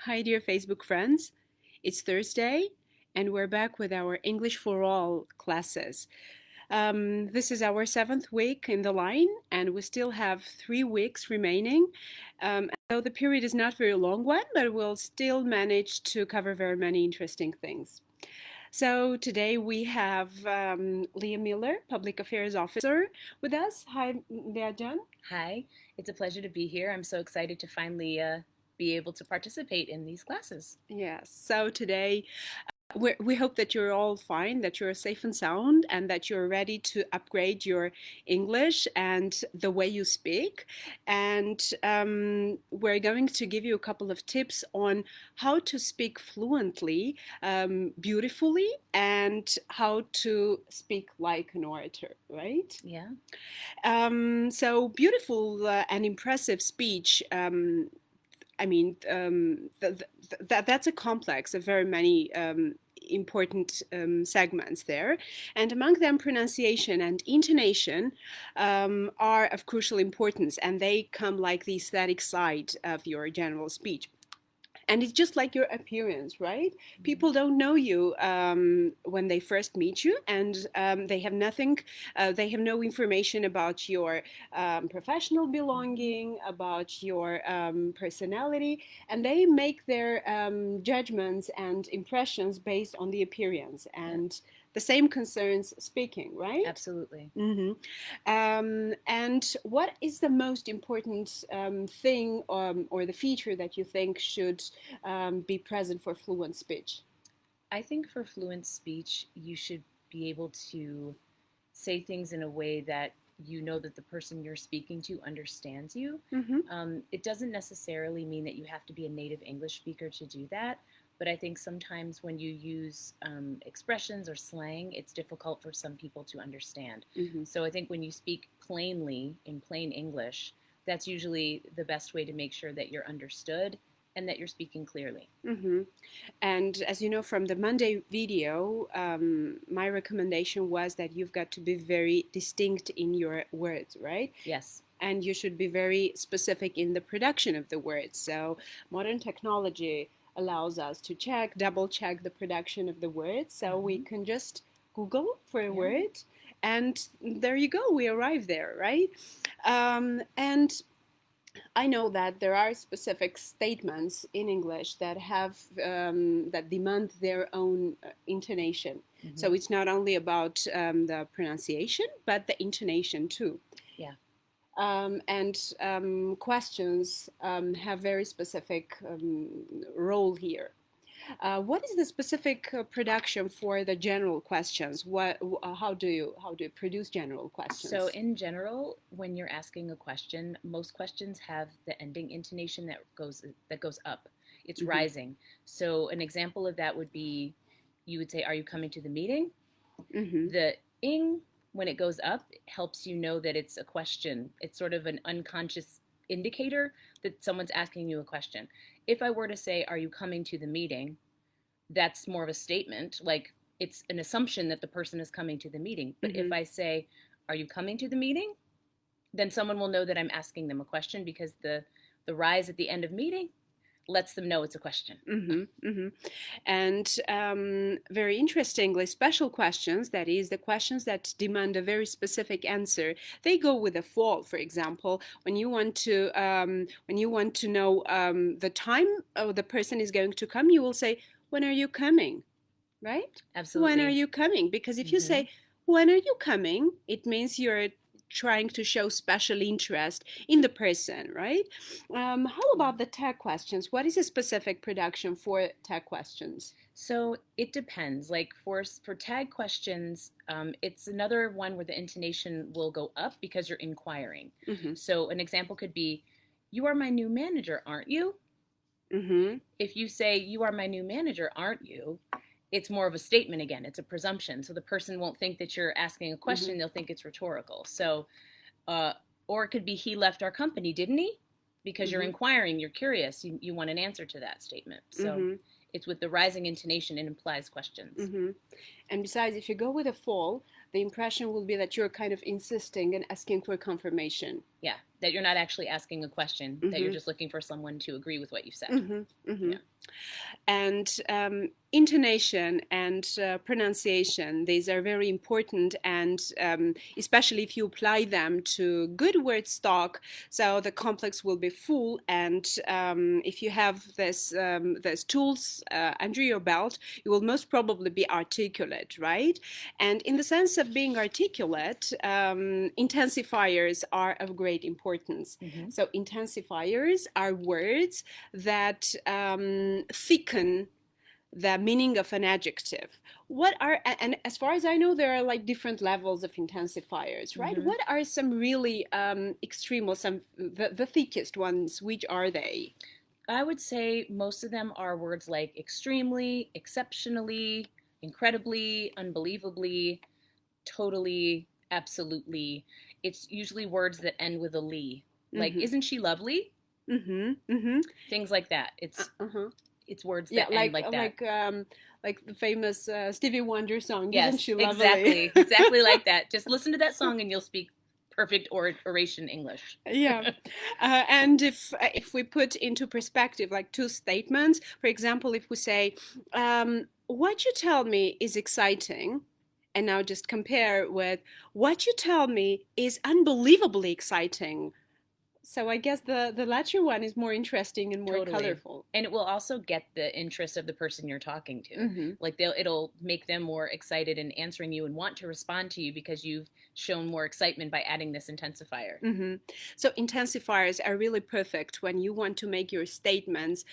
Hi, dear Facebook friends. It's Thursday, and we're back with our English for All classes. This is our seventh week in the line, and we still have 3 weeks remaining. So the period is not a very long one, but we'll still manage to cover very many interesting things. So today we have Lиа Միլերը, Public Affairs Officer, with us. Hi, Лиа. Hi, it's a pleasure to be here. I'm so excited to finally be able to participate in these classes. Yes, so today we hope that you're all fine, that you're safe and sound, and that you're ready to upgrade your English and the way you speak. And we're going to give you a couple of tips on how to speak fluently, beautifully, and how to speak like an orator, right? Yeah. So beautiful and impressive speech. That's a complex of very many important segments there. And among them, pronunciation and intonation are of crucial importance, and they come like the aesthetic side of your general speech. And it's just like your appearance, right? People don't know you when they first meet you, and they have no information about your professional belonging, about your personality, and they make their judgments and impressions based on the appearance. And the same concerns speaking, right? Absolutely. And what is the most important thing or the feature that you think should be present for fluent speech? I think for fluent speech, you should be able to say things in a way that you know that the person you're speaking to understands you. It doesn't necessarily mean that you have to be a native English speaker to do that. But I think sometimes when you use expressions or slang, it's difficult for some people to understand. So I think when you speak plainly, in plain English, that's usually the best way to make sure that you're understood and that you're speaking clearly. And as you know from the Monday video, my recommendation was that you've got to be very distinct in your words, right? Yes. And you should be very specific in the production of the words. So modern technology allows us to double check the production of the words. So we can just Google for a word, and there you go, we arrive there, right? And I know that there are specific statements in English that have that demand their own intonation. So it's not only about the pronunciation, but the intonation too. Yeah. And questions have very specific role here. What is the specific production for the general questions? How do you produce general questions? So in general, when you're asking a question, most questions have the ending intonation that goes up. It's rising. So an example of that would be, you would say, "Are you coming to the meeting?" The ing, when it goes up, helps you know that it's a question. It's sort of an unconscious indicator that someone's asking you a question. If I were to say, "Are you coming to the meeting?" that's more of a statement, like it's an assumption that the person is coming to the meeting. But if I say, "Are you coming to the meeting?" then someone will know that I'm asking them a question, because the rise at the end of meeting lets them know it's a question. And very interestingly, special questions, that is the questions that demand a very specific answer, they go with a fall. For example, when you want to know the time the person is going to come, you will say, "When are you coming?" Right? Absolutely. When are you coming? Because if you say, "When are you coming?" it means you're trying to show special interest in the person, right? How about the tag questions? What is a specific production for tag questions? So it depends. Like for tag questions, it's another one where the intonation will go up because you're inquiring. So an example could be, "You are my new manager, aren't you?" If you say, "You are my new manager, aren't you?" it's more of a statement again. It's a presumption. So the person won't think that you're asking a question. They'll think it's rhetorical. So, or it could be, "He left our company, didn't he?" Because you're inquiring, you're curious, you want an answer to that statement. So it's with the rising intonation, it implies questions. And besides, if you go with a fall, the impression will be that you're kind of insisting and asking for confirmation. Yeah, that you're not actually asking a question, that you're just looking for someone to agree with what you've said. Yeah. And intonation and pronunciation, these are very important, and especially if you apply them to good word stock, so the complex will be full. And if you have these tools under your belt, you will most probably be articulate, right? And in the sense of being articulate, intensifiers are of great importance. So intensifiers are words that thicken the meaning of an adjective. And as far as I know, there are like different levels of intensifiers, right? What are some really extreme, or some the thickest ones? Which are they? I would say most of them are words like extremely, exceptionally, incredibly, unbelievably, totally, absolutely. It's usually words that end with a "ly," like "Isn't she lovely?" Things like that. It's words that end like that. Like the famous Stevie Wonder song, yes, "Isn't she lovely?" Exactly like that. Just listen to that song and you'll speak perfect oration English. Yeah. And if we put into perspective like two statements, for example, if we say, what you tell me is exciting, and now just compare with what you tell me is unbelievably exciting. So I guess the latter one is more interesting and more colorful. And it will also get the interest of the person you're talking to. Like it'll make them more excited in answering you and want to respond to you because you've shown more excitement by adding this intensifier. So intensifiers are really perfect when you want to make your statements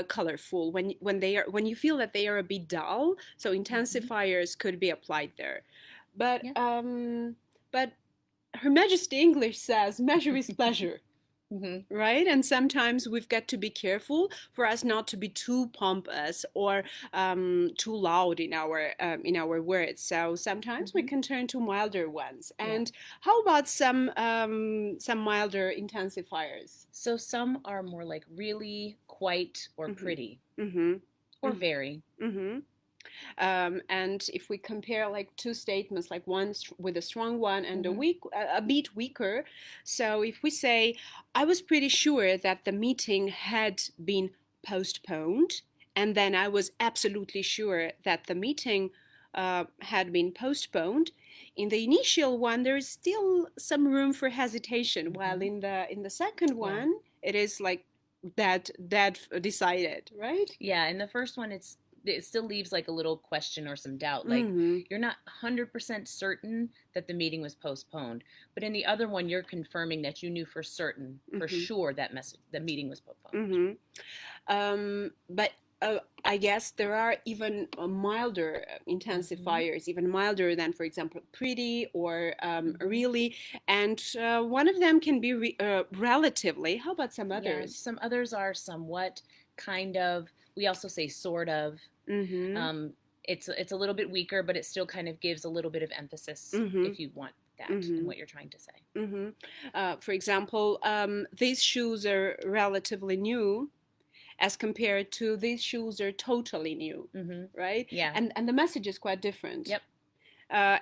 colorful, when you feel that they are a bit dull. So intensifiers could be applied there. But Her Majesty English says measure is pleasure. Right? And sometimes we've got to be careful for us not to be too pompous or too loud in our words. So sometimes we can turn to milder ones. And how about some milder intensifiers? So some are more like really, quite, or pretty, or very. And if we compare like two statements, like one with a strong one and a bit weaker, so if we say, I was pretty sure that the meeting had been postponed, and then I was absolutely sure that the meeting had been postponed, in the initial one there is still some room for hesitation, while in the second one it is like that decided, right? Yeah, in the first one it still leaves like a little question or some doubt. Like you're not 100% certain that the meeting was postponed. But in the other one, you're confirming that you knew for certain, for sure, that the meeting was postponed. But I guess there are even milder intensifiers, even milder than, for example, pretty or really. And one of them can be relatively. How about some others? Yeah, some others are somewhat, kind of. We also say sort of. It's a little bit weaker, but it still kind of gives a little bit of emphasis if you want that in what you're trying to say. For example, these shoes are relatively new as compared to these shoes are totally new, right? Yeah. And the message is quite different. Yep.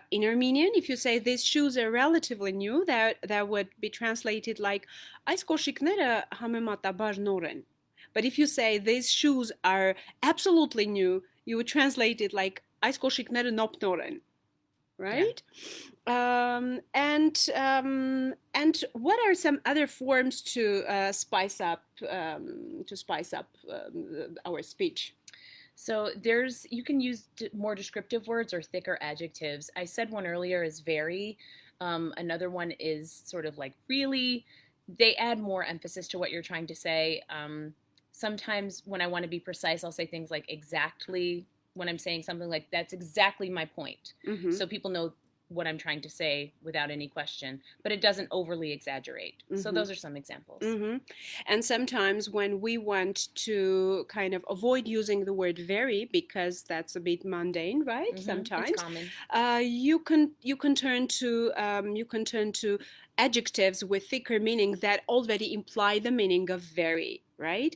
In Armenian, if you say these shoes are relatively new, that would be translated like այս կոշիկները համեմատաբար նոր են. But if you say these shoes are absolutely new, you would translate it like այս կոշիկները նոպնոր են, right? Yeah. And what are some other forms to spice up our speech? So you can use more descriptive words or thicker adjectives. I said one earlier is very. Another one is sort of like really. They add more emphasis to what you're trying to say. Sometimes when I want to be precise, I'll say things like exactly. When I'm saying something like that's exactly my point. So people know what I'm trying to say without any question, but it doesn't overly exaggerate. So those are some examples. And sometimes when we want to kind of avoid using the word very, because that's a bit mundane, right? Sometimes it's common. You can turn to adjectives with thicker meaning that already imply the meaning of very, right?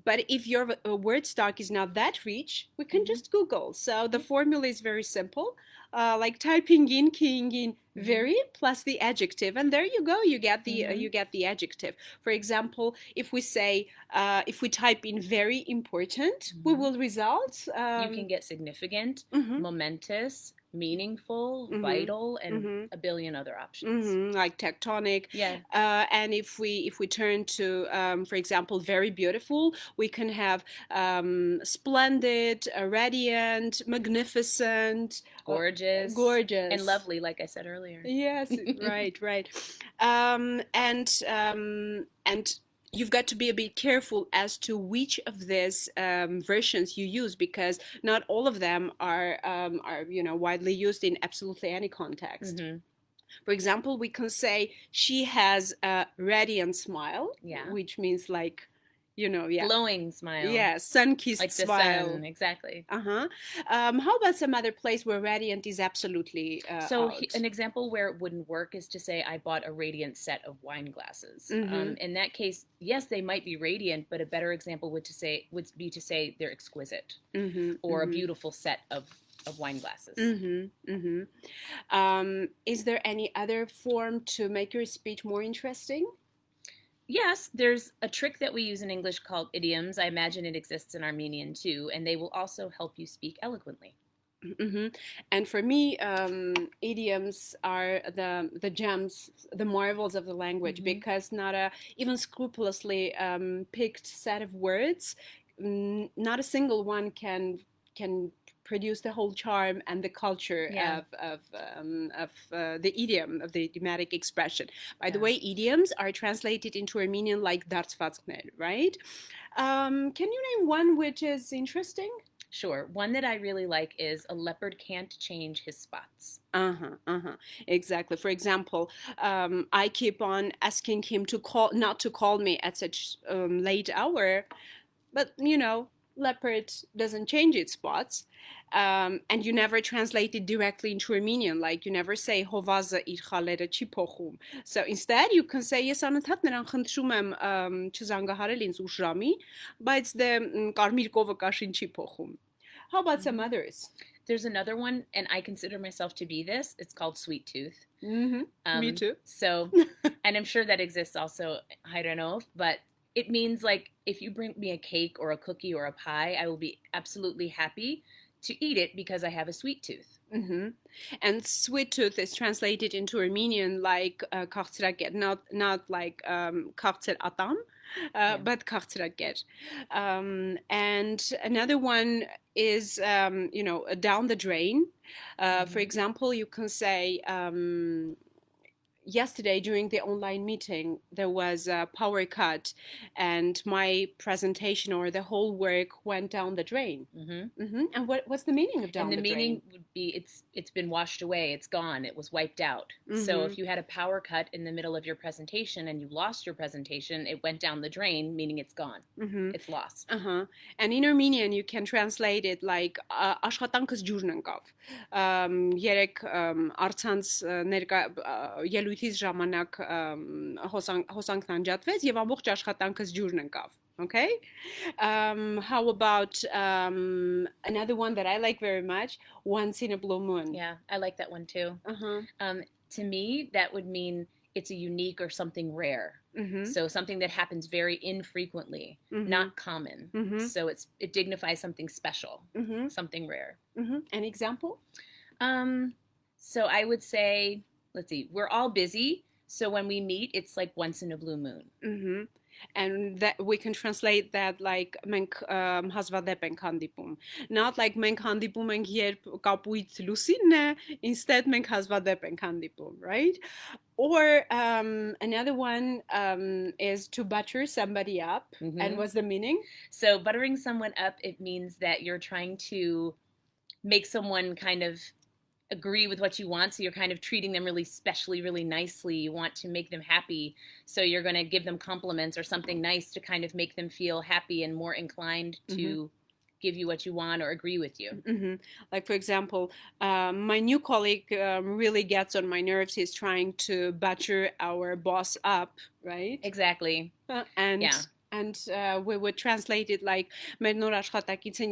But if your word stock is not that rich, we can just Google. So the formula is very simple, like typing in, keying in very plus the adjective, and there you go. You get the adjective. For example, if we say if we type in very important, we will result. You can get significant, momentous, meaningful, vital, and a billion other options, like tectonic. Yeah. And if we turn to, for example, very beautiful, we can have splendid, radiant, magnificent, gorgeous, and lovely, like I said earlier. Yes, right. And you've got to be a bit careful as to which of these versions you use, because not all of them are widely used in absolutely any context. For example, we can say she has a radiant smile, which means like, glowing smile. Yeah, sun-kissed like the smile. Sun, exactly. How about some other place where radiant is absolutely an example where it wouldn't work is to say I bought a radiant set of wine glasses. In that case, yes, they might be radiant, but a better example would be to say they're exquisite or a beautiful set of wine glasses. Is there any other form to make your speech more interesting? Yes, there's a trick that we use in English called idioms. I imagine it exists in Armenian too, and they will also help you speak eloquently. And for me, idioms are the gems, the marvels of the language, because not a even scrupulously picked set of words, not a single one can produce the whole charm and the culture of the idiom, of the idiomatic expression. By the way, idioms are translated into Armenian like դարձվածքներ, right? Can you name one which is interesting? Sure. One that I really like is a leopard can't change his spots. Exactly. For example, I keep on asking him not to call me at such late hour, but leopard doesn't change its spots. And you never translate it directly into Armenian, like you never say Հովազը իր խալերը չի փոխում. So instead you can say ես անընդհատ նրան խնդրում եմ չզանգահարել ինձ ուշ ժամի, բայց դե կարմիր կովը կաշին չի փոխում. How about some others? There's another one, and I consider myself to be this. It's called sweet tooth. Me too. So, and I'm sure that exists also, I don't know, but it means like if you bring me a cake or a cookie or a pie, I will be absolutely happy to eat it because I have a sweet tooth. And sweet tooth is translated into Armenian like քաղցրակետ, not like քաղցր ատամ, but քաղցրակետ. And another one is down the drain. For example, you can say yesterday during the online meeting, there was a power cut and my presentation or the whole work went down the drain. And what's the meaning of down the drain? And the meaning would be it's been washed away, it's gone, it was wiped out. So if you had a power cut in the middle of your presentation and you lost your presentation, it went down the drain, meaning it's gone. It's lost. And in Armenian, you can translate it like աշխատանքս ջուրն ընկավ. Երեք արցանց ներկա ելույթից ժամանակ հոսանքն անջատվեց եւ ամբողջ աշխատանքս ջուրն ընկավ. Okay? How about another one that I like very much, once in a blue moon? Yeah, I like that one too. To me, that would mean it's a unique or something rare. So something that happens very infrequently, not common. So it dignifies something special, something rare. An example? So I would say, let's see, we're all busy. So when we meet, it's like once in a blue moon. And that we can translate that like մենք հազվադեպ ենք հանդիպում. Not like մենք հանդիպում ենք երբ կապույտ լուսինն է, instead մենք հազվադեպ ենք հանդիպում, right? Or another one is to butter somebody up. And what's the meaning? So buttering someone up, it means that you're trying to make someone kind of agree with what you want. So you're kind of treating them really specially, really nicely. You want to make them happy. So you're going to give them compliments or something nice to kind of make them feel happy and more inclined to give you what you want or agree with you. Like, for example, my new colleague really gets on my nerves. He's trying to butter our boss up, right? Exactly. And And we would translate it like մեր նոր աշխատակիցը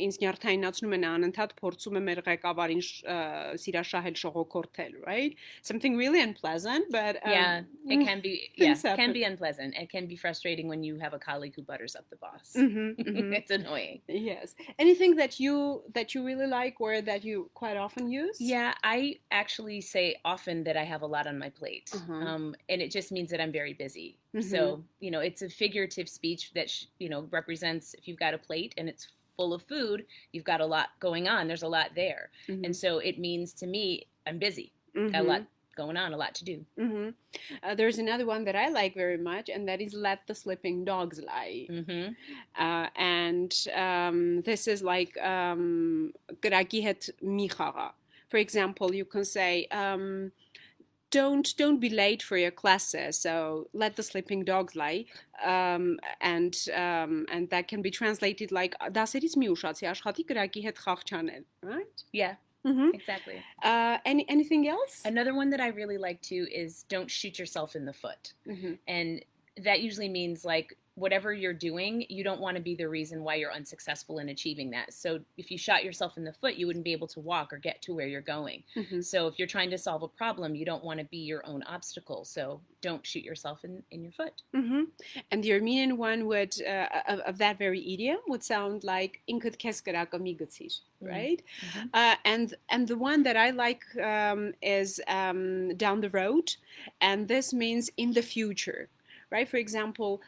ինձ նյարդայնացնում են անընդհատ փորձում է մեր ղեկավարին սիրաշահել շողոքորթել, right? Something really unpleasant, but it can be unpleasant. It can be frustrating when you have a colleague who butters up the boss. It's annoying. Yes. Anything that you really like or that you quite often use? Yeah, I actually say often that I have a lot on my plate, and it just means that I'm very busy. So, it's a figurative speech that, represents if you've got a plate and it's full of food, you've got a lot going on. There's a lot there. And so it means to me, I'm busy, got a lot going on, a lot to do. There's another one that I like very much, and that is let the sleeping dogs lie. And this is like կրակի հետ մի խաղա. For example, you can say, don't be late for your classes, so let the sleeping dogs lie, and that can be translated like դասերից մի ուշացի աշխատի կրակի հետ խաղ չանել, right? Yeah. Exactly. Anything else? Another one that I really like too is don't shoot yourself in the foot. And that usually means like whatever you're doing, you don't want to be the reason why you're unsuccessful in achieving that. So if you shot yourself in the foot, you wouldn't be able to walk or get to where you're going. So if you're trying to solve a problem, you don't want to be your own obstacle. So don't shoot yourself in your foot. And the Armenian one would, of that very idiom, would sound like ինքդ քեզ կրակը մի գցիր, right? And the one that I like is down the road, and this means in the future, right? For example,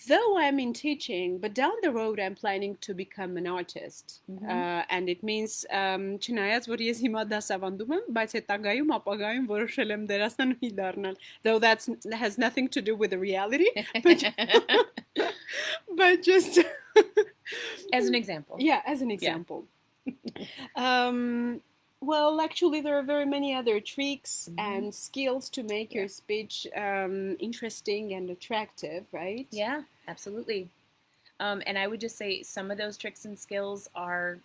though I'm in teaching, but down the road I'm planning to become an artist. And it means չնայած որ ես հիմա դասավանդում եմ, բայց հետագայում ապագայում որոշել եմ դերասանուհի դառնալ. Though that has nothing to do with the reality, but just as an example. Yeah, as an example. Well, actually, there are very many other tricks and skills to make your speech interesting and attractive, right? Yeah, absolutely. And I would just say some of those tricks and skills are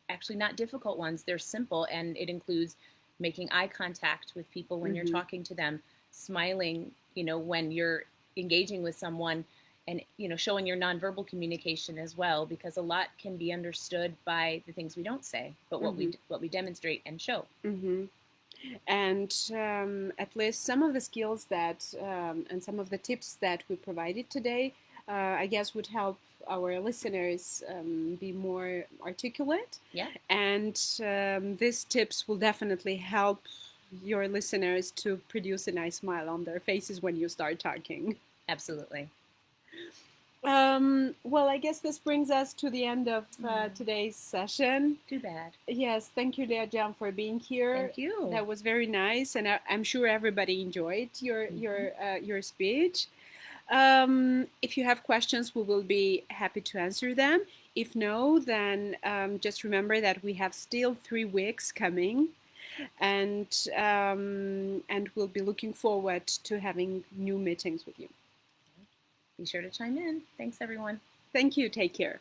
actually not difficult ones. They're simple, and it includes making eye contact with people when you're talking to them, smiling, when you're engaging with someone, and showing your nonverbal communication as well, because a lot can be understood by the things we don't say, but what we demonstrate and show. And at least some of the skills that and some of the tips that we provided today, I guess, would help our listeners be more articulate. Yeah. And these tips will definitely help your listeners to produce a nice smile on their faces when you start talking. Absolutely. Well, I guess this brings us to the end of today's session. Too bad. Yes, thank you, Leah for being here. Thank you. That was very nice, and I'm sure everybody enjoyed your speech. If you have questions, we will be happy to answer them. If no, then just remember that we have still 3 weeks coming, and we'll be looking forward to having new meetings with you. Be sure to chime in. Thanks, everyone. Thank you. Take care.